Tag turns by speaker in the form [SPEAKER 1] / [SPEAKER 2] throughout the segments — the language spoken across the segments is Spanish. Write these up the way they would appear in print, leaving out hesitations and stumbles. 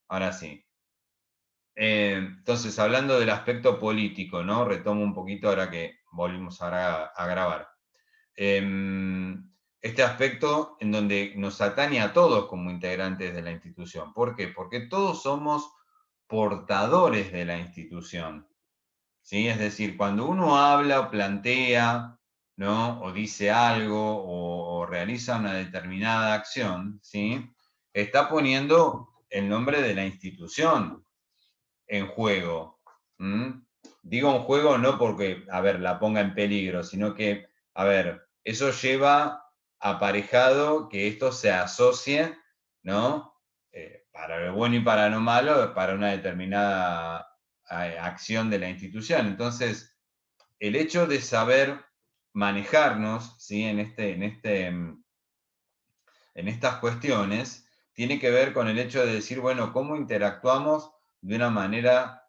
[SPEAKER 1] Ahora sí. Entonces, hablando del aspecto político, ¿no? Retomo un poquito ahora que volvimos ahora a grabar. Este aspecto en donde nos atañe a todos como integrantes de la institución. ¿Por qué? Porque todos somos portadores de la institución, ¿sí? Es decir, cuando uno habla o plantea, ¿no? O dice algo o realiza una determinada acción, ¿sí? Está poniendo el nombre de la institución en juego. ¿Mm? Digo en juego no porque, a ver, la ponga en peligro, sino que, a ver, eso lleva aparejado que esto se asocie, ¿no? Para lo bueno y para lo malo, para una determinada acción de la institución. Entonces, el hecho de saber manejarnos, ¿sí? En estas cuestiones, tiene que ver con el hecho de decir, bueno, cómo interactuamos de una manera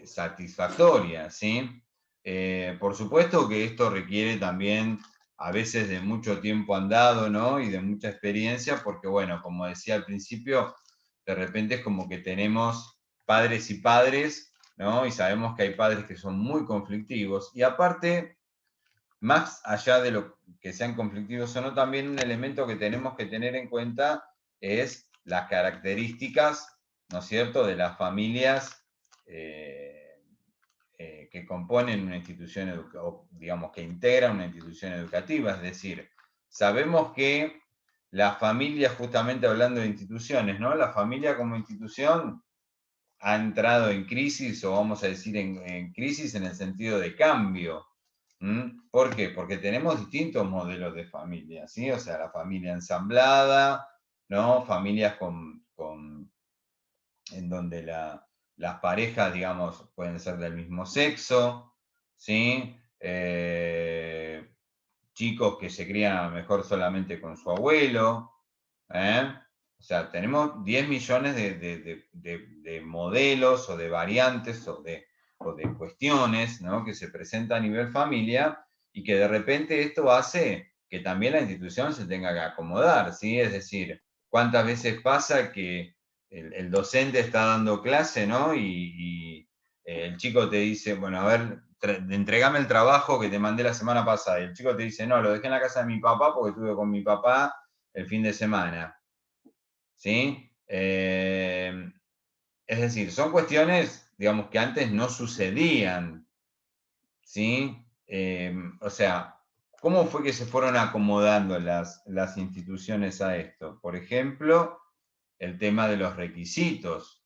[SPEAKER 1] satisfactoria, ¿sí? Por supuesto que esto requiere también a veces de mucho tiempo andado, ¿no? Y de mucha experiencia, porque bueno, como decía al principio, de repente es como que tenemos padres y padres, ¿no? Y sabemos que hay padres que son muy conflictivos, y aparte más allá de lo que sean conflictivos o no, también un elemento que tenemos que tener en cuenta es las características, ¿no es cierto?, de las familias que componen una institución educativa, o digamos que integran una institución educativa. Es decir, sabemos que la familia, justamente hablando de instituciones, ¿no? La familia como institución ha entrado en crisis, o vamos a decir en crisis en el sentido de cambio. ¿Por qué? Porque tenemos distintos modelos de familia, ¿sí? O sea, la familia ensamblada, ¿no? Familias en donde las parejas, digamos, pueden ser del mismo sexo, ¿sí? Chicos que se crían a lo mejor solamente con su abuelo, ¿eh? O sea, tenemos 10 millones de modelos o de variantes o de cuestiones, ¿no? Que se presentan a nivel familia, y que de repente esto hace que también la institución se tenga que acomodar, ¿sí? Es decir, ¿cuántas veces pasa que el docente está dando clase, ¿no? El chico te dice, bueno, a ver, entregame el trabajo que te mandé la semana pasada. Y el chico te dice, no, lo dejé en la casa de mi papá porque estuve con mi papá el fin de semana, ¿sí? Es decir, son cuestiones, digamos, que antes no sucedían, ¿sí? O sea, ¿cómo fue que se fueron acomodando las instituciones a esto? Por ejemplo, el tema de los requisitos,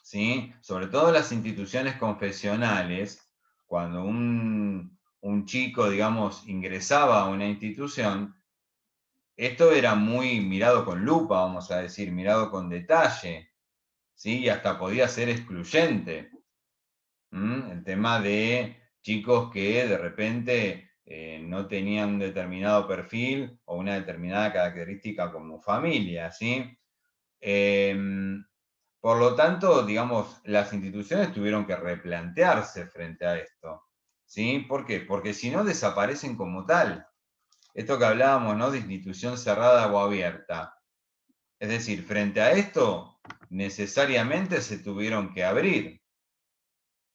[SPEAKER 1] ¿sí? Sobre todo las instituciones confesionales, cuando un chico, digamos, ingresaba a una institución, esto era muy mirado con lupa, vamos a decir, mirado con detalle, ¿sí? Y hasta podía ser excluyente. El tema de chicos que de repente no tenían un determinado perfil o una determinada característica como familia, ¿sí? Por lo tanto, digamos, las instituciones tuvieron que replantearse frente a esto, ¿sí? ¿Por qué? Porque si no desaparecen como tal. Esto que hablábamos, ¿no? De institución cerrada o abierta. Es decir, frente a esto, necesariamente se tuvieron que abrir.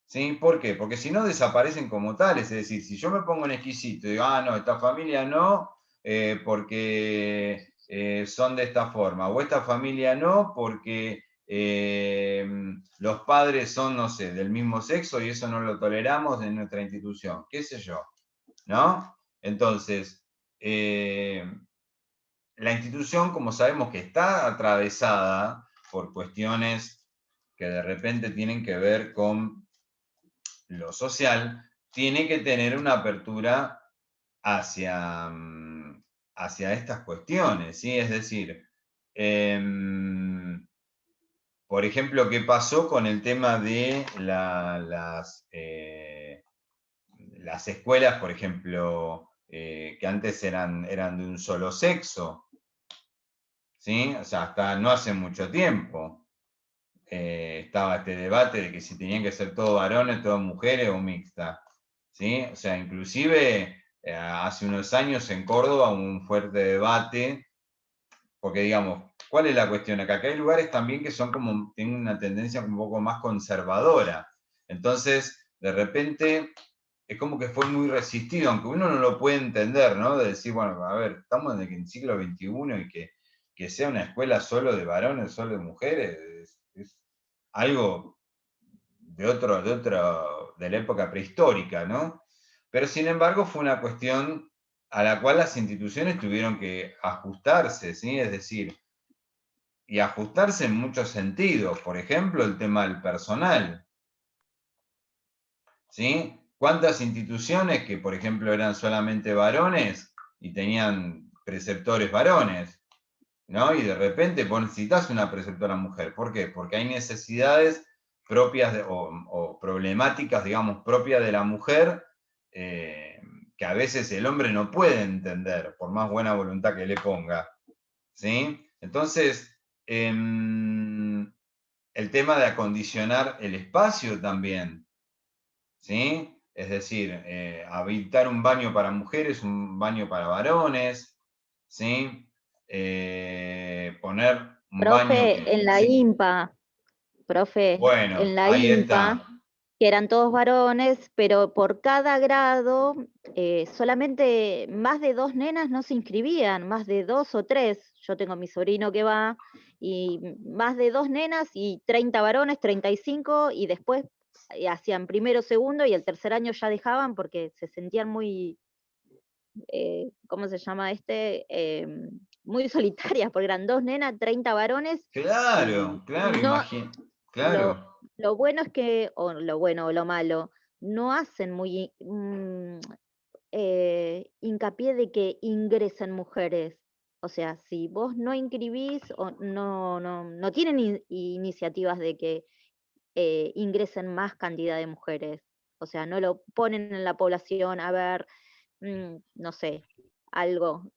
[SPEAKER 1] ¿Sí? ¿Por qué? Porque si no desaparecen como tales. Es decir, si yo me pongo en exquisito y digo, ah, no, esta familia no, porque son de esta forma, o esta familia no, porque los padres son, no sé, del mismo sexo y eso no lo toleramos en nuestra institución, qué sé yo, ¿no? Entonces, la institución, como sabemos que está atravesada por cuestiones que de repente tienen que ver con lo social, tiene que tener una apertura hacia, hacia estas cuestiones, ¿sí? Es decir, por ejemplo, ¿qué pasó con el tema de las escuelas, por ejemplo, que antes eran de un solo sexo? ¿Sí? O sea, hasta no hace mucho tiempo estaba este debate de que si tenían que ser todos varones, todas mujeres o mixta, ¿sí? O sea, inclusive hace unos años en Córdoba hubo un fuerte debate porque digamos, ¿cuál es la cuestión acá? Acá hay lugares también que son como, tienen una tendencia un poco más conservadora. Entonces, de repente, es como que fue muy resistido, aunque uno no lo puede entender, ¿no? De decir, bueno, a ver, estamos en el siglo XXI y que sea una escuela solo de varones, solo de mujeres, es algo de la época prehistórica, ¿no? Pero sin embargo fue una cuestión a la cual las instituciones tuvieron que ajustarse, ¿sí? Es decir, y ajustarse en muchos sentidos. Por ejemplo, el tema del personal, ¿sí? ¿Cuántas instituciones que, por ejemplo, eran solamente varones y tenían preceptores varones, ¿no? Y de repente vos necesitas una preceptora mujer. ¿Por qué? Porque hay necesidades propias o problemáticas, digamos, propias de la mujer, eh, que a veces el hombre no puede entender, por más buena voluntad que le ponga, ¿sí? Entonces, el tema de acondicionar el espacio también, ¿sí? Es decir, habilitar un baño para mujeres, un baño para varones, ¿sí? Poner un baño
[SPEAKER 2] Profe,
[SPEAKER 1] que...
[SPEAKER 2] en la
[SPEAKER 1] Sí.
[SPEAKER 2] IMPA, profe,
[SPEAKER 1] Bueno,
[SPEAKER 2] en la
[SPEAKER 1] ahí
[SPEAKER 2] IMPA,
[SPEAKER 1] está.
[SPEAKER 2] que eran todos varones, pero por cada grado solamente más de 2 nenas no se inscribían, más de 2 o 3. Yo tengo mi sobrino que va, y más de 2 nenas y 30 varones, 35, y después hacían primero, segundo, y el tercer año ya dejaban porque se sentían muy, ¿cómo se llama este? Muy solitarias, porque eran 2 nenas, 30 varones,
[SPEAKER 1] Claro,
[SPEAKER 2] y
[SPEAKER 1] claro,
[SPEAKER 2] no, lo,
[SPEAKER 1] claro.
[SPEAKER 2] lo bueno es que, o lo bueno o lo malo, no hacen muy hincapié de que ingresen mujeres. O sea, si vos no inscribís, o no tienen iniciativas de que ingresen más cantidad de mujeres. O sea, no lo ponen en la población a ver, no sé, algo.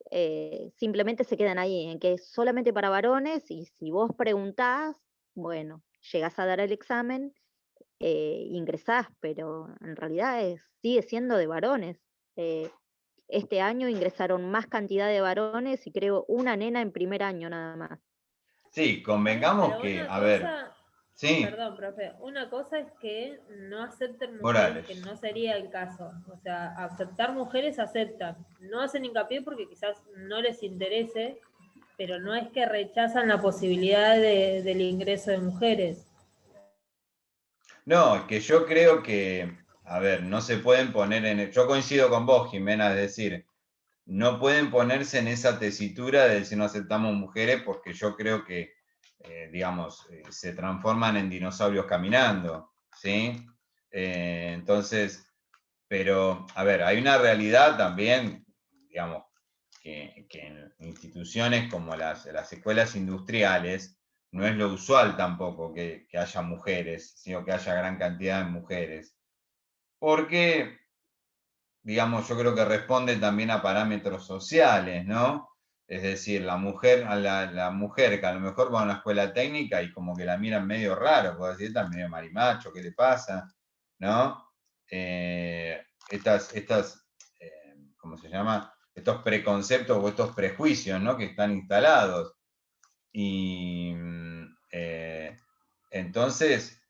[SPEAKER 2] Simplemente se quedan ahí, en que es solamente para varones, y si vos preguntás, bueno, llegás a dar el examen, ingresás, pero en realidad sigue siendo de varones. Eh, este año ingresaron más cantidad de varones y creo una nena en primer año nada más.
[SPEAKER 1] Sí,
[SPEAKER 3] Bueno,
[SPEAKER 1] convengamos
[SPEAKER 3] pero
[SPEAKER 1] que,
[SPEAKER 3] una
[SPEAKER 1] a ver,
[SPEAKER 3] cosa,
[SPEAKER 1] sí,
[SPEAKER 3] perdón, profe, una cosa es que no acepten mujeres, que
[SPEAKER 1] Morales.
[SPEAKER 3] no sería el caso. O sea, aceptar mujeres aceptan. No hacen hincapié porque quizás no les interese, pero no es que rechazan la posibilidad del ingreso de mujeres.
[SPEAKER 1] No, es que yo creo que, a ver, no se pueden poner en... Yo coincido con vos, Jimena, es decir, no pueden ponerse en esa tesitura de decir no aceptamos mujeres porque yo creo que, digamos, se transforman en dinosaurios caminando, ¿sí? Entonces, pero, a ver, hay una realidad también, digamos, que en instituciones como las escuelas industriales no es lo usual tampoco que haya mujeres, sino que haya gran cantidad de mujeres. Porque digamos, yo creo que responde también a parámetros sociales, ¿no? Es decir, la mujer que a lo mejor va a una escuela técnica y como que la miran medio raro, puedo decir, está medio marimacho, ¿qué le pasa? ¿No? ¿Cómo se llama? Estos preconceptos o estos prejuicios, ¿no? Que están instalados. Y entonces,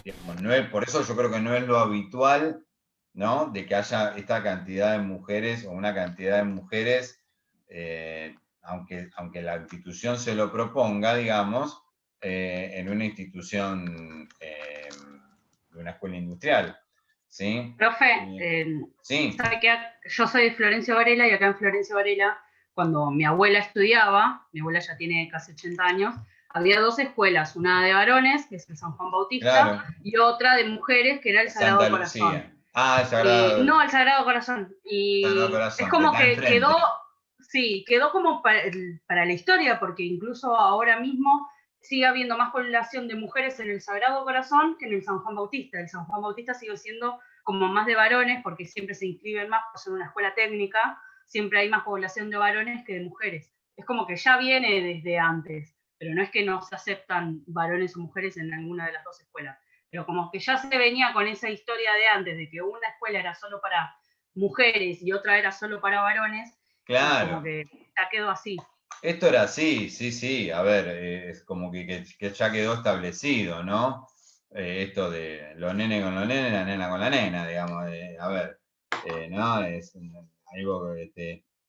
[SPEAKER 1] digamos, por eso yo creo que no es lo habitual, ¿no? De que haya esta cantidad de mujeres o una cantidad de mujeres, aunque la institución se lo proponga, digamos, en una institución de una escuela industrial. ¿Sí?
[SPEAKER 4] Profe,
[SPEAKER 1] Sí,
[SPEAKER 4] sabe que yo soy de Florencio Varela y acá en Florencio Varela, cuando mi abuela estudiaba, mi abuela ya tiene casi 80 años, había 2 escuelas, una de varones, que es el San Juan Bautista,
[SPEAKER 1] claro.
[SPEAKER 4] y otra de mujeres, que era el
[SPEAKER 1] Santa
[SPEAKER 4] Sagrado Corazón.
[SPEAKER 1] Lucía. Ah, el
[SPEAKER 4] Y,
[SPEAKER 1] Sagrado,
[SPEAKER 4] no, el Sagrado Corazón.
[SPEAKER 1] Sagrado
[SPEAKER 4] Y es
[SPEAKER 1] Corazón, que
[SPEAKER 4] como
[SPEAKER 1] está
[SPEAKER 4] que
[SPEAKER 1] enfrente.
[SPEAKER 4] quedó, sí, quedó como para la historia, porque incluso ahora mismo sigue habiendo más población de mujeres en el Sagrado Corazón que en el San Juan Bautista. El San Juan Bautista sigue siendo como más de varones, porque siempre se inscriben más por ser una escuela técnica, siempre hay más población de varones que de mujeres. Es como que ya viene desde antes, pero no es que no se aceptan varones o mujeres en alguna de las 2 escuelas. Pero como que ya se venía con esa historia de antes, de que una escuela era solo para mujeres y otra era solo para varones, y como
[SPEAKER 1] Claro.
[SPEAKER 4] que ya quedó así.
[SPEAKER 1] Esto era así, sí, a ver, es como que ya quedó establecido, ¿no? Esto de los nenes con los nenes, la nena con la nena, digamos, a ver, ¿no? Es algo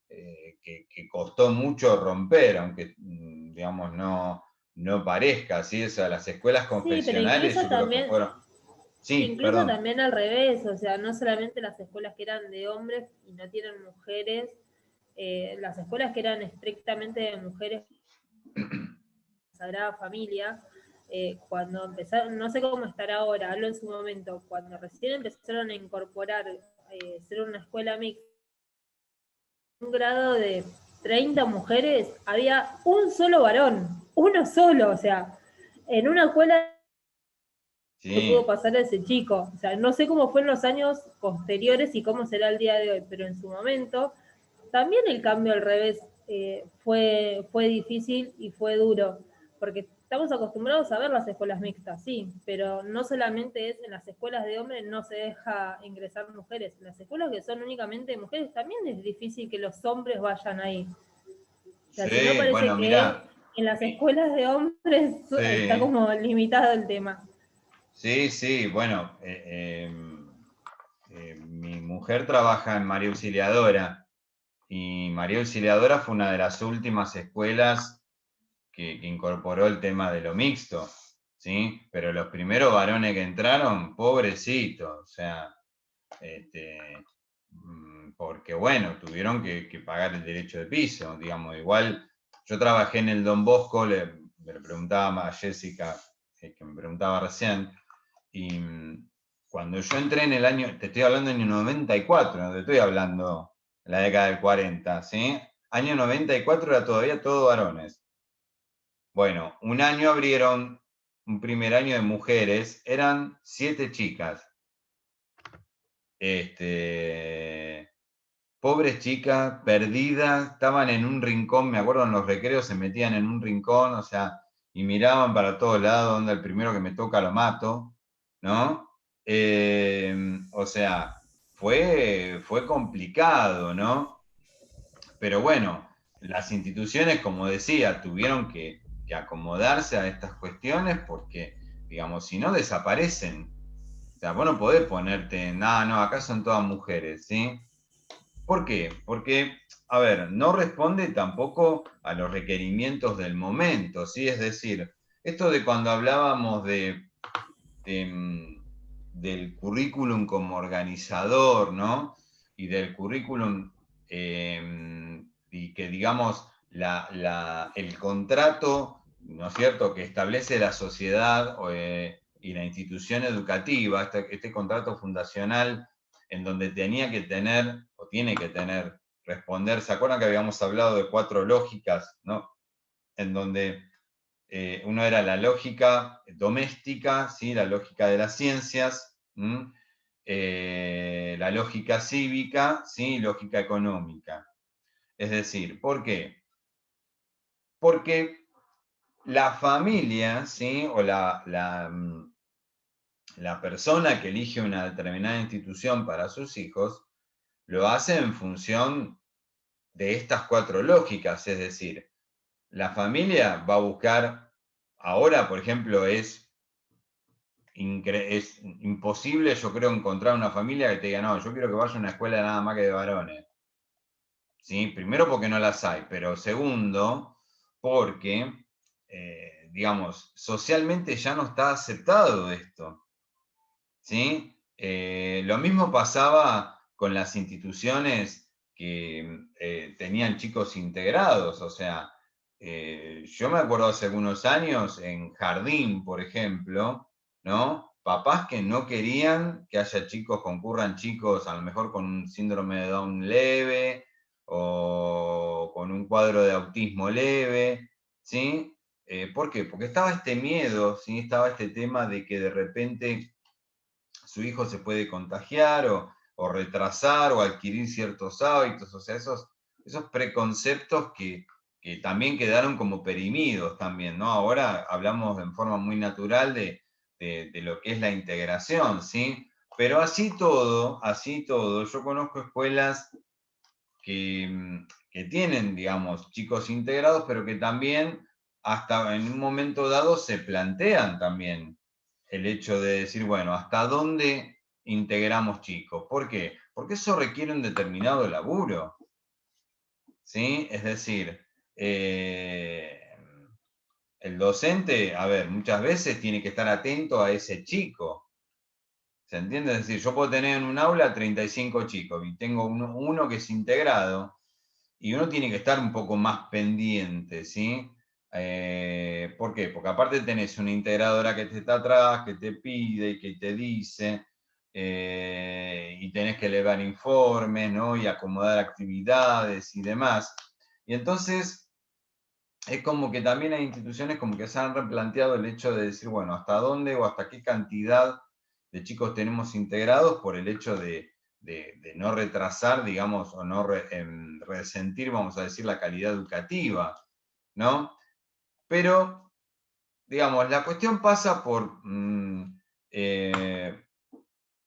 [SPEAKER 1] que costó mucho romper, aunque, digamos, no parezca, ¿sí? O sea, las escuelas
[SPEAKER 3] Sí, pero
[SPEAKER 1] confesionales yo creo que fueron... Sí,
[SPEAKER 3] incluso
[SPEAKER 1] perdón.
[SPEAKER 3] también al revés, o sea, no solamente las escuelas que eran de hombres y no tienen mujeres, las escuelas que eran estrictamente de mujeres, Sagrada Familia, cuando empezaron, no sé cómo estará ahora, hablo en su momento, cuando recién empezaron a incorporar, ser una escuela mixta, un grado de 30 mujeres, había un solo varón, uno solo, o sea, en una escuela que pudo
[SPEAKER 1] Sí,
[SPEAKER 3] pasar a ese chico. O sea, no sé cómo fue en los años posteriores y cómo será el día de hoy, pero en su momento también el cambio al revés fue difícil y fue duro, porque estamos acostumbrados a ver las escuelas mixtas, sí, pero no solamente es en las escuelas de hombres no se deja ingresar mujeres, en las escuelas que son únicamente de mujeres también es difícil que los hombres vayan ahí. O sea, si no
[SPEAKER 1] sí,
[SPEAKER 3] parece
[SPEAKER 1] bueno,
[SPEAKER 3] que
[SPEAKER 1] mirá,
[SPEAKER 3] en las escuelas de hombres está
[SPEAKER 1] sí,
[SPEAKER 3] como limitado el tema.
[SPEAKER 1] sí, bueno, mi mujer trabaja en María Auxiliadora y María Auxiliadora fue una de las últimas escuelas que incorporó el tema de lo mixto, ¿sí? Pero los primeros varones que entraron, pobrecitos, o sea, porque bueno, tuvieron que pagar el derecho de piso, digamos, igual yo trabajé en el Don Bosco, le preguntaba a Jessica, que me preguntaba recién, y cuando yo entré en el año, te estoy hablando del año 94, no te estoy hablando en la década del 40, ¿sí? Año 94 era todavía todo varones. Bueno, un año abrieron un primer año de mujeres, eran 7 chicas. Pobres chicas, perdidas, estaban en un rincón, me acuerdo en los recreos se metían en un rincón, o sea, y miraban para todos lados, donde el primero que me toca lo mato, ¿no? O sea, fue complicado, ¿no? Pero bueno, las instituciones, como decía, tuvieron que acomodarse a estas cuestiones porque, digamos, si no desaparecen. O sea, vos no podés ponerte, no, acá son todas mujeres, ¿sí? ¿Por qué? Porque, a ver, no responde tampoco a los requerimientos del momento, ¿sí? Es decir, esto de cuando hablábamos de, del currículum como organizador, ¿no? Y del currículum, y que digamos, el contrato, ¿no es cierto?, que establece la sociedad y la institución educativa, este contrato fundacional en donde tenía que tener, o tiene que tener, responder, ¿se acuerdan que habíamos hablado de 4 lógicas, ¿no? En donde uno era la lógica doméstica, ¿sí? La lógica de las ciencias, la lógica cívica, ¿sí? Lógica económica. Es decir, ¿por qué? Porque la familia, ¿sí? O la persona que elige una determinada institución para sus hijos, lo hace en función de estas 4 lógicas, es decir, la familia va a buscar, ahora por ejemplo es imposible, yo creo, encontrar una familia que te diga, no, yo quiero que vaya a una escuela nada más que de varones. ¿Sí? Primero porque no las hay, pero segundo porque, digamos, socialmente ya no está aceptado esto. ¿Sí? Lo mismo pasaba con las instituciones que tenían chicos integrados, o sea, yo me acuerdo hace algunos años en Jardín, por ejemplo, ¿no? Papás que no querían que haya chicos, concurran chicos a lo mejor con un síndrome de Down leve o con un cuadro de autismo leve, ¿sí? ¿Por qué? Porque estaba este miedo, ¿sí? Estaba este tema de que de repente su hijo se puede contagiar o retrasar o adquirir ciertos hábitos, o sea, esos preconceptos que también quedaron como perimidos también, ¿no? Ahora hablamos en forma muy natural de lo que es la integración, ¿sí? Pero así todo, yo conozco escuelas que que tienen, digamos, chicos integrados, pero que también hasta en un momento dado se plantean también el hecho de decir, bueno, ¿hasta dónde integramos chicos? ¿Por qué? Porque eso requiere un determinado laburo, ¿sí? Es decir, el docente, a ver, muchas veces tiene que estar atento a ese chico, ¿se entiende? Es decir, yo puedo tener en un aula 35 chicos y tengo uno que es integrado, y uno tiene que estar un poco más pendiente, ¿sí? ¿Por qué? Porque aparte tenés una integradora que te está atrás, que te pide y que te dice, y tenés que elevar informes, ¿no? Y acomodar actividades y demás. Y entonces es como que también hay instituciones como que se han replanteado el hecho de decir, bueno, ¿hasta dónde o hasta qué cantidad de chicos tenemos integrados por el hecho de no retrasar, digamos, o no resentir, vamos a decir, la calidad educativa, ¿no? Pero, digamos, la cuestión pasa por,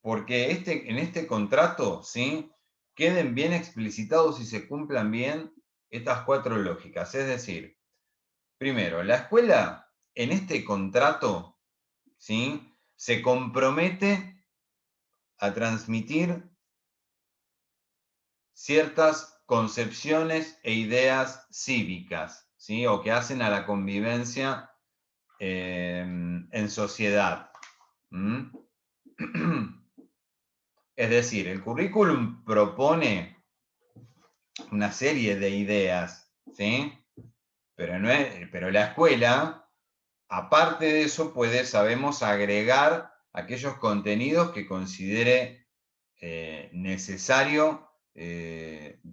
[SPEAKER 1] porque en este contrato, ¿sí? Queden bien explicitados y se cumplan bien estas 4 lógicas. Es decir, primero, la escuela en este contrato, ¿sí? Se compromete a transmitir ciertas concepciones e ideas cívicas, ¿sí? O que hacen a la convivencia en sociedad. ¿Mm? Es decir, el currículum propone una serie de ideas, ¿sí? Pero la escuela, aparte de eso, puede, sabemos, agregar aquellos contenidos que considere necesario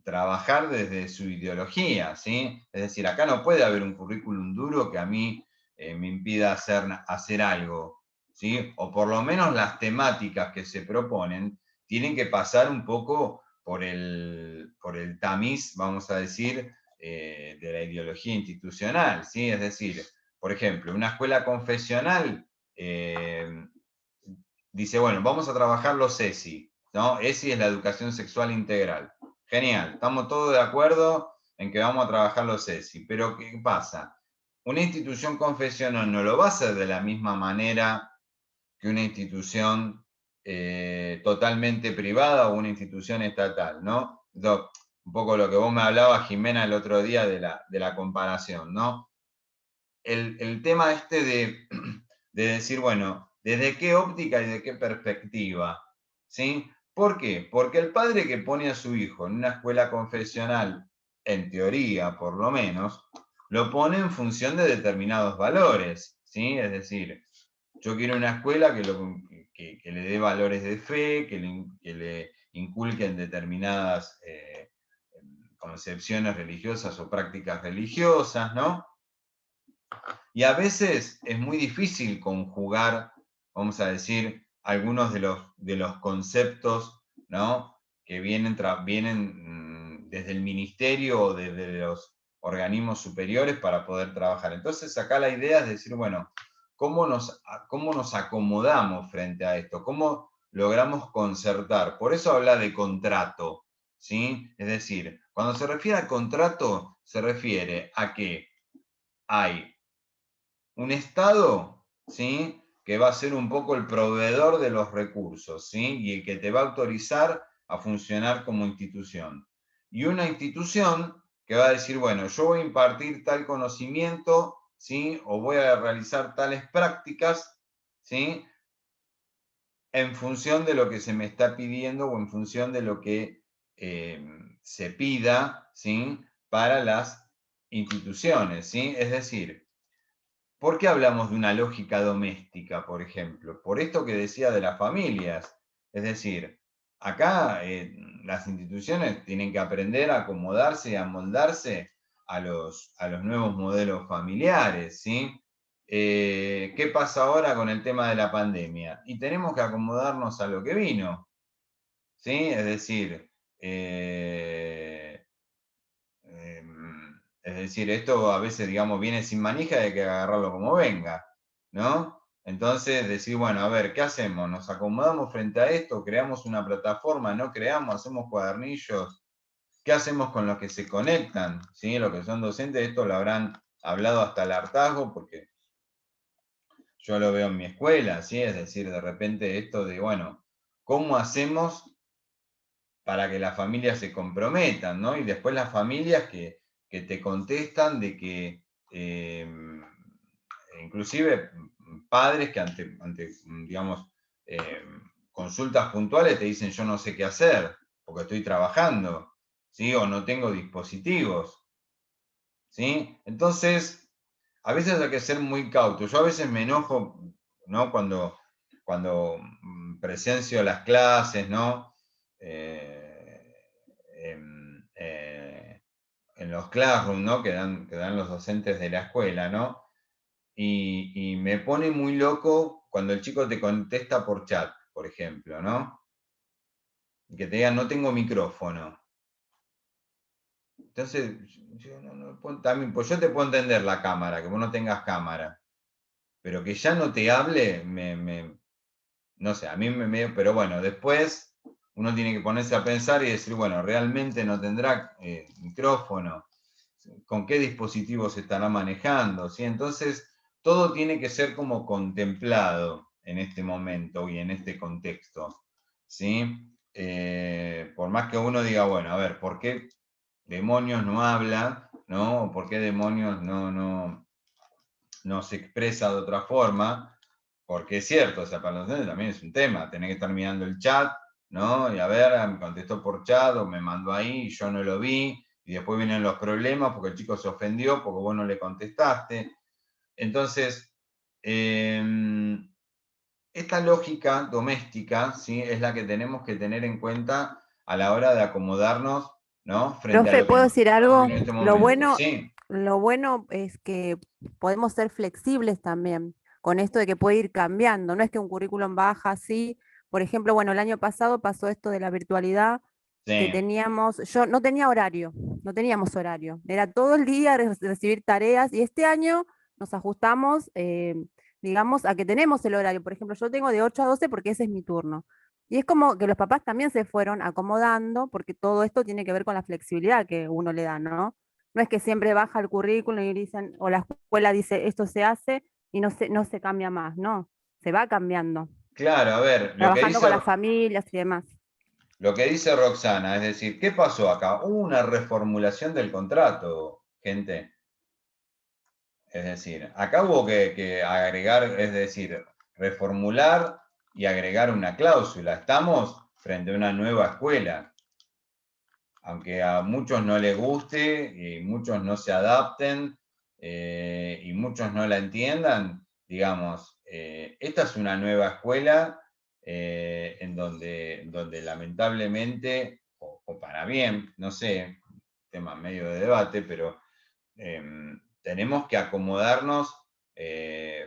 [SPEAKER 1] trabajar desde su ideología, ¿sí? Es decir, acá no puede haber un currículum duro que a mí me impida hacer algo, ¿sí? O por lo menos las temáticas que se proponen tienen que pasar un poco por el tamiz, vamos a decir, de la ideología institucional, ¿sí? Es decir, por ejemplo, una escuela confesional dice, bueno, vamos a trabajar los ESI, ¿no? ESI es la educación sexual integral. Genial, estamos todos de acuerdo en que vamos a trabajar los ESI, pero ¿qué pasa? Una institución confesional no lo va a hacer de la misma manera que una institución totalmente privada o una institución estatal, ¿no? Entonces, un poco lo que vos me hablabas, Jimena, el otro día de la comparación, ¿no? El tema este de decir, bueno, ¿desde qué óptica y de qué perspectiva? ¿Sí? ¿Por qué? Porque el padre que pone a su hijo en una escuela confesional, en teoría por lo menos, lo pone en función de determinados valores, ¿sí? Es decir, yo quiero una escuela que le dé valores de fe, que le inculquen determinadas concepciones religiosas o prácticas religiosas, ¿no? Y a veces es muy difícil conjugar, vamos a decir, algunos de los conceptos, ¿no? Que vienen desde el ministerio o desde los organismos superiores para poder trabajar. Entonces acá la idea es decir, bueno, cómo nos acomodamos frente a esto? ¿Cómo logramos concertar? Por eso habla de contrato, ¿sí? Es decir, cuando se refiere a contrato, se refiere a que hay un Estado, ¿sí? Que va a ser un poco el proveedor de los recursos, ¿sí? Y el que te va a autorizar a funcionar como institución. Y una institución que va a decir, bueno, yo voy a impartir tal conocimiento, ¿sí? O voy a realizar tales prácticas, ¿sí? En función de lo que se me está pidiendo o en función de lo que se pida, ¿sí? Para las instituciones, ¿sí? Es decir, ¿por qué hablamos de una lógica doméstica, por ejemplo? Por esto que decía de las familias. Es decir, acá las instituciones tienen que aprender a acomodarse y a moldarse a los nuevos modelos familiares, ¿sí? ¿Qué pasa ahora con el tema de la pandemia? Y tenemos que acomodarnos a lo que vino, ¿sí? Es decir, es decir, esto a veces, digamos, viene sin manija y hay que agarrarlo como venga, ¿no? Entonces, decir, bueno, a ver, ¿qué hacemos? ¿Nos acomodamos frente a esto? ¿Creamos una plataforma? ¿No creamos? ¿Hacemos cuadernillos? ¿Qué hacemos con los que se conectan? ¿Sí? Los que son docentes, esto lo habrán hablado hasta el hartazgo, porque yo lo veo en mi escuela, ¿sí? Es decir, de repente esto de, bueno, ¿cómo hacemos para que las familias se comprometan, ¿no? Y después las familias que te contestan de que, inclusive padres que ante digamos, consultas puntuales te dicen yo no sé qué hacer, porque estoy trabajando, ¿sí? O no tengo dispositivos, ¿sí? Entonces, a veces hay que ser muy cauto. Yo a veces me enojo, ¿no? Cuando presencio las clases, ¿no? En los classrooms, ¿no? Que dan los docentes de la escuela, ¿no? Y me pone muy loco cuando el chico te contesta por chat, por ejemplo, ¿no? Que te digan, no tengo micrófono. Entonces, yo también, pues yo te puedo entender la cámara, que vos no tengas cámara, pero que ya no te hable, no sé, a mí pero bueno, después uno tiene que ponerse a pensar y decir, bueno, realmente no tendrá micrófono, con qué dispositivos se estará manejando, ¿sí? Entonces, todo tiene que ser como contemplado en este momento y en este contexto, ¿sí? Por más que uno diga, bueno, a ver, ¿por qué demonios no habla, ¿no? ¿O por qué demonios no se expresa de otra forma? Porque es cierto, o sea, para los docentes también es un tema, tenés que estar mirando el chat, ¿no? Y a ver, me contestó por chat o me mandó ahí y yo no lo vi, y después vienen los problemas porque el chico se ofendió porque vos no le contestaste. Entonces, esta lógica doméstica, ¿sí? Es la que tenemos que tener en cuenta a la hora de acomodarnos, ¿no? Frente a
[SPEAKER 5] Profe,
[SPEAKER 1] lo que
[SPEAKER 5] ¿puedo
[SPEAKER 1] nos
[SPEAKER 5] decir
[SPEAKER 1] está
[SPEAKER 5] algo?
[SPEAKER 1] ocurriendo en este momento. Sí,
[SPEAKER 5] Lo bueno es que podemos ser flexibles también con esto de que puede ir cambiando. No es que un currículum baja así. Por ejemplo, bueno, el año pasado pasó esto de la virtualidad, que
[SPEAKER 1] sí.
[SPEAKER 5] yo no tenía horario, no teníamos horario. Era todo el día recibir tareas y este año nos ajustamos, digamos, a que tenemos el horario. Por ejemplo, yo tengo de 8 a 12 porque ese es mi turno. Y es como que los papás también se fueron acomodando, porque todo esto tiene que ver con la flexibilidad que uno le da, ¿no? No es que siempre baja el currículum y dicen, o la escuela dice esto se hace y no se cambia más, no, se va cambiando,
[SPEAKER 1] Claro, a ver,
[SPEAKER 5] trabajando con las familias y demás.
[SPEAKER 1] lo que dice Roxana, es decir, ¿qué pasó acá? Hubo una reformulación del contrato, gente. Es decir, acá hubo que agregar, es decir, reformular y agregar una cláusula. Estamos frente a una nueva escuela. Aunque a muchos no les guste y muchos no se adapten y muchos no la entiendan, digamos, esta es una nueva escuela en donde lamentablemente, o para bien, no sé, tema medio de debate, pero tenemos que acomodarnos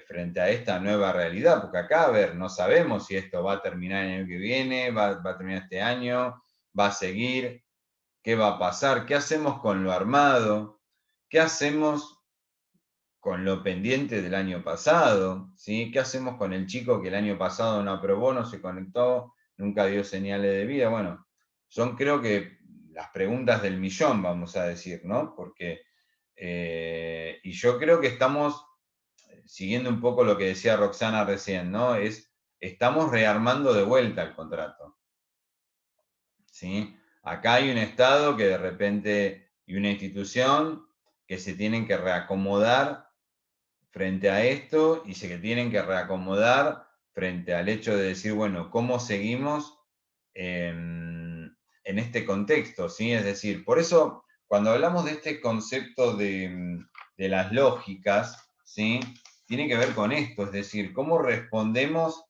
[SPEAKER 1] frente a esta nueva realidad, porque acá, a ver, no sabemos si esto va a terminar el año que viene, va a terminar este año, va a seguir. ¿Qué va a pasar? ¿Qué hacemos con lo armado? ¿Qué hacemos con lo pendiente del año pasado? ¿Sí? ¿Qué hacemos con el chico que el año pasado no aprobó, no se conectó, nunca dio señales de vida? Bueno, son creo que las preguntas del millón, vamos a decir, ¿no? Porque, y yo creo que estamos, siguiendo un poco lo que decía Roxana recién, ¿no? Estamos rearmando de vuelta el contrato. ¿Sí? Acá hay un Estado que de repente, y una institución que se tienen que reacomodar frente a esto y se tienen que reacomodar frente al hecho de decir, bueno, ¿cómo seguimos en este contexto? ¿Sí? Es decir, por eso, cuando hablamos de este concepto de las lógicas, ¿sí? Tiene que ver con esto, es decir, cómo respondemos,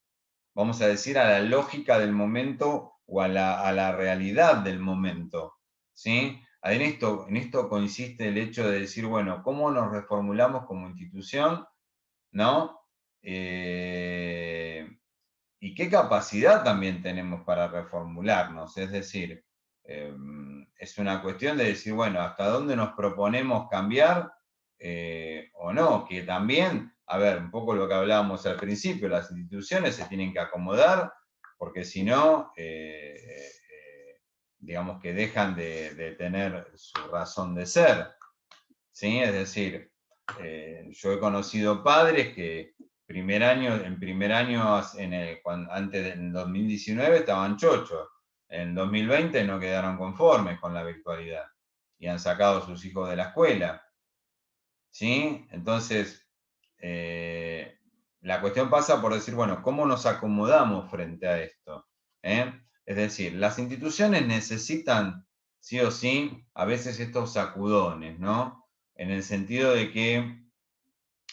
[SPEAKER 1] vamos a decir, a la lógica del momento o a la realidad del momento, ¿sí? En esto consiste el hecho de decir, bueno, ¿cómo nos reformulamos como institución, ¿no? Y qué capacidad también tenemos para reformularnos, es decir, es una cuestión de decir, bueno, hasta dónde nos proponemos cambiar o no, que también, a ver, un poco lo que hablábamos al principio, las instituciones se tienen que acomodar, porque si no, digamos que dejan de tener su razón de ser, ¿sí? Es decir, yo he conocido padres que en primer año, antes del 2019 estaban chochos, en el 2020 no quedaron conformes con la virtualidad y han sacado a sus hijos de la escuela, ¿sí? Entonces, la cuestión pasa por decir, bueno, ¿cómo nos acomodamos frente a esto? Es decir, las instituciones necesitan, sí o sí, a veces estos sacudones, ¿no? En el sentido de que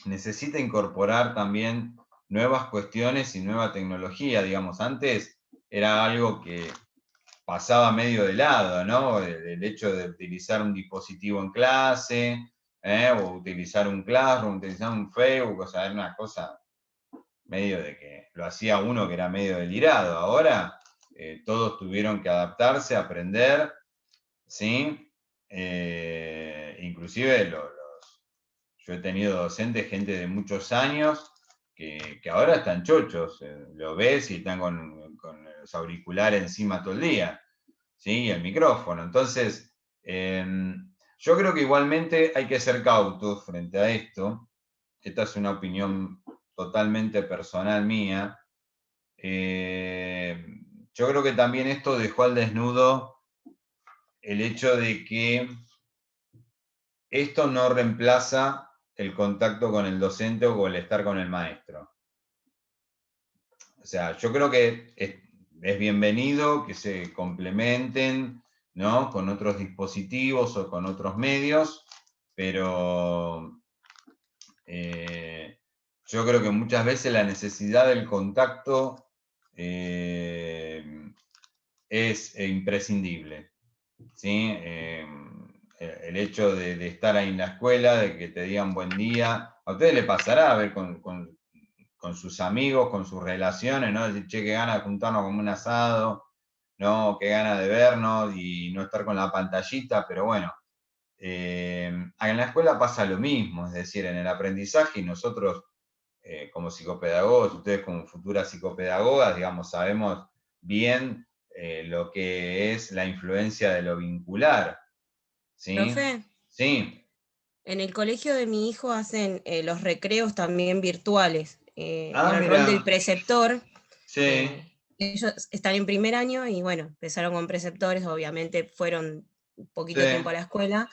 [SPEAKER 1] necesita incorporar también nuevas cuestiones y nueva tecnología, digamos. Antes era algo que pasaba medio de lado, ¿no? El hecho de utilizar un dispositivo en clase, o utilizar un Classroom, utilizar un Facebook, o sea, era una cosa medio de que lo hacía uno que era medio delirado. Ahora todos tuvieron que adaptarse, aprender, ¿sí? Inclusive yo he tenido docentes, gente de muchos años, que ahora están chochos, lo ves y están con los auriculares encima todo el día, ¿sí? Y el micrófono. Entonces, yo creo que igualmente hay que ser cautos frente a esto. Esta es una opinión totalmente personal mía. Yo creo que también esto dejó al desnudo el hecho de que esto no reemplaza el contacto con el docente o el estar con el maestro. O sea, yo creo que es bienvenido que se complementen, ¿no? Con otros dispositivos o con otros medios, pero yo creo que muchas veces la necesidad del contacto es imprescindible, ¿sí? El hecho de estar ahí en la escuela, de que te digan buen día, a ustedes les pasará a ver con sus amigos, con sus relaciones, ¿no? Decir, che, qué gana de juntarnos como un asado, ¿no? Qué gana de vernos y no estar con la pantallita, pero bueno, en la escuela pasa lo mismo, es decir, en el aprendizaje y nosotros como psicopedagogos, ustedes como futuras psicopedagogas, digamos, sabemos bien lo que es la influencia de lo vincular, ¿sí?
[SPEAKER 6] Profe,
[SPEAKER 1] Sí.
[SPEAKER 6] en el colegio de mi hijo hacen los recreos también virtuales.
[SPEAKER 1] Ah,
[SPEAKER 6] El rol del
[SPEAKER 1] mira.
[SPEAKER 6] preceptor,
[SPEAKER 1] Sí.
[SPEAKER 6] ellos están en primer año y bueno, empezaron con preceptores, obviamente fueron un poquito
[SPEAKER 1] Sí.
[SPEAKER 6] tiempo a la escuela.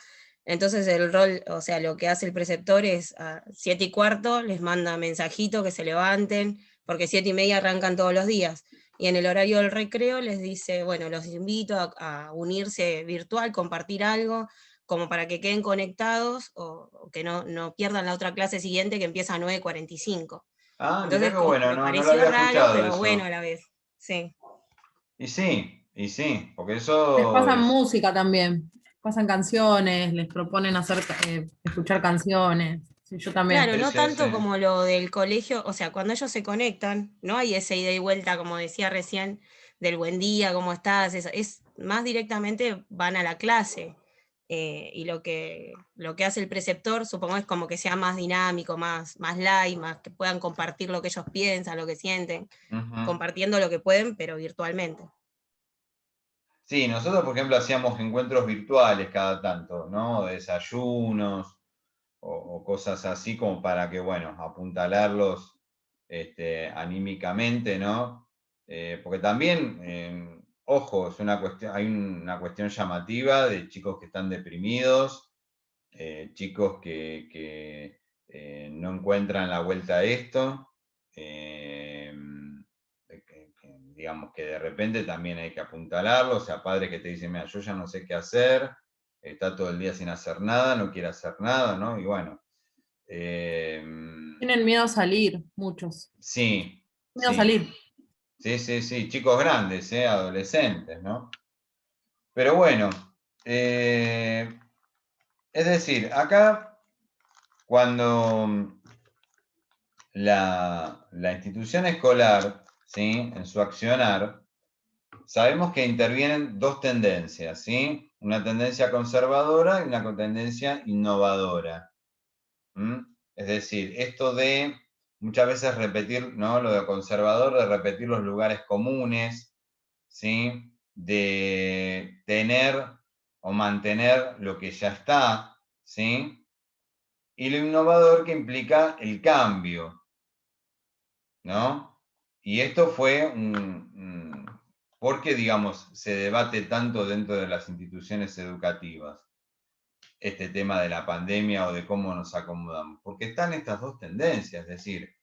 [SPEAKER 6] Entonces el rol, o sea, lo que hace el preceptor es a 7:15 les manda mensajito que se levanten, porque 7:30 arrancan todos los días. Y en el horario del recreo les dice, bueno, los invito a unirse virtual, compartir algo, como para que queden conectados o que no pierdan la otra clase siguiente que empieza a 9:45.
[SPEAKER 1] Ah, mirá
[SPEAKER 6] Entonces
[SPEAKER 1] qué
[SPEAKER 6] como que
[SPEAKER 1] bueno,
[SPEAKER 6] me
[SPEAKER 1] no lo
[SPEAKER 6] pareció
[SPEAKER 1] había
[SPEAKER 6] raro,
[SPEAKER 1] escuchado
[SPEAKER 6] pero
[SPEAKER 1] eso.
[SPEAKER 6] bueno a la vez. Sí.
[SPEAKER 1] Y sí, porque
[SPEAKER 3] Les
[SPEAKER 1] eso
[SPEAKER 3] pasan
[SPEAKER 1] es...
[SPEAKER 3] música también, pasan canciones, les proponen escuchar canciones. Sí, yo también.
[SPEAKER 6] Claro,
[SPEAKER 1] Sí,
[SPEAKER 6] no
[SPEAKER 1] sí,
[SPEAKER 6] tanto
[SPEAKER 1] sí.
[SPEAKER 6] como lo del colegio, o sea, cuando ellos se conectan, no hay esa ida y vuelta, como decía recién, del buen día, ¿cómo estás? Eso, es más directamente van a la clase. Y lo que hace el preceptor, supongo, es como que sea más dinámico, más light, más que puedan compartir lo que ellos piensan, lo que sienten,
[SPEAKER 1] Ujú.
[SPEAKER 6] compartiendo lo que pueden, pero virtualmente.
[SPEAKER 1] Sí, nosotros, por ejemplo, hacíamos encuentros virtuales cada tanto, ¿no? Desayunos o cosas así como para que, bueno, apuntalarlos anímicamente, ¿no? Porque también, ojo, es una cuestión, hay una cuestión llamativa de chicos que están deprimidos, chicos que no encuentran la vuelta a esto, digamos que de repente también hay que apuntalarlo, o sea, padres que te dicen, mira, yo ya no sé qué hacer, está todo el día sin hacer nada, no quiere hacer nada, ¿no? Y bueno.
[SPEAKER 3] Tienen miedo a salir, muchos.
[SPEAKER 1] Sí,
[SPEAKER 3] Miedo a
[SPEAKER 1] sí,
[SPEAKER 3] salir.
[SPEAKER 1] sí, chicos grandes, adolescentes, ¿no? Pero bueno, es decir, acá cuando la institución escolar, ¿sí? En su accionar, sabemos que intervienen dos tendencias, ¿sí? Una tendencia conservadora y una tendencia innovadora. Es decir, esto de muchas veces repetir, ¿no? Lo de conservador, de repetir los lugares comunes, ¿sí? de tener o mantener lo que ya está, ¿sí? Y lo innovador que implica el cambio, ¿no? Y esto fue ¿por qué, digamos, se debate tanto dentro de las instituciones educativas este tema de la pandemia o de cómo nos acomodamos? Porque están estas dos tendencias, es decir,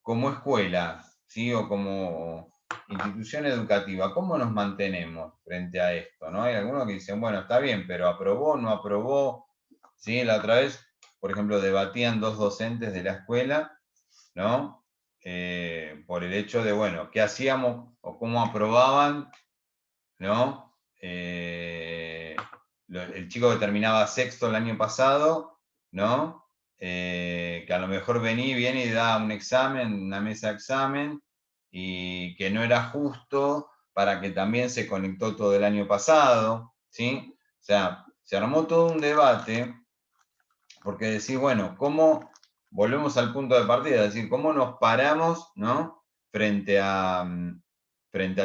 [SPEAKER 1] como escuela, ¿sí? O como institución educativa, ¿cómo nos mantenemos frente a esto, ¿no? Hay algunos que dicen, bueno, está bien, pero aprobó, no aprobó, ¿sí? La otra vez, por ejemplo, debatían dos docentes de la escuela, ¿no? Por el hecho de, bueno, qué hacíamos o cómo aprobaban, ¿no? El chico que terminaba sexto el año pasado, ¿no? Que a lo mejor viene y da un examen, una mesa de examen, y que no era justo para que también se conectó todo el año pasado, ¿sí? O sea, se armó todo un debate, porque decir, bueno, ¿cómo volvemos al punto de partida? Es decir, ¿cómo nos paramos, ¿no? Frente a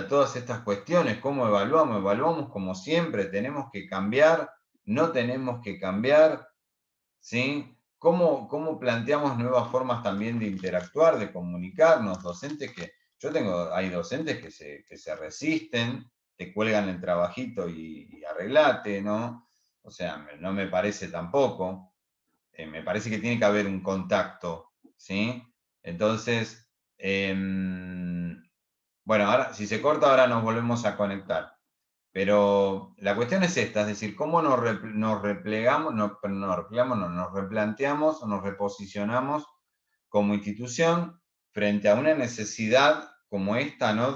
[SPEAKER 1] todas estas cuestiones, ¿cómo evaluamos? Evaluamos como siempre, tenemos que cambiar, no tenemos que cambiar, ¿sí? ¿Cómo planteamos nuevas formas también de interactuar, de comunicarnos? Docentes hay docentes que se resisten, te cuelgan el trabajito y arreglate, ¿no? O sea, no me parece tampoco. Me parece que tiene que haber un contacto, ¿sí? Entonces, bueno, ahora, si se corta, ahora nos volvemos a conectar. Pero la cuestión es esta, es decir, cómo nos replegamos, nos replanteamos o nos reposicionamos como institución frente a una necesidad como esta, ¿no?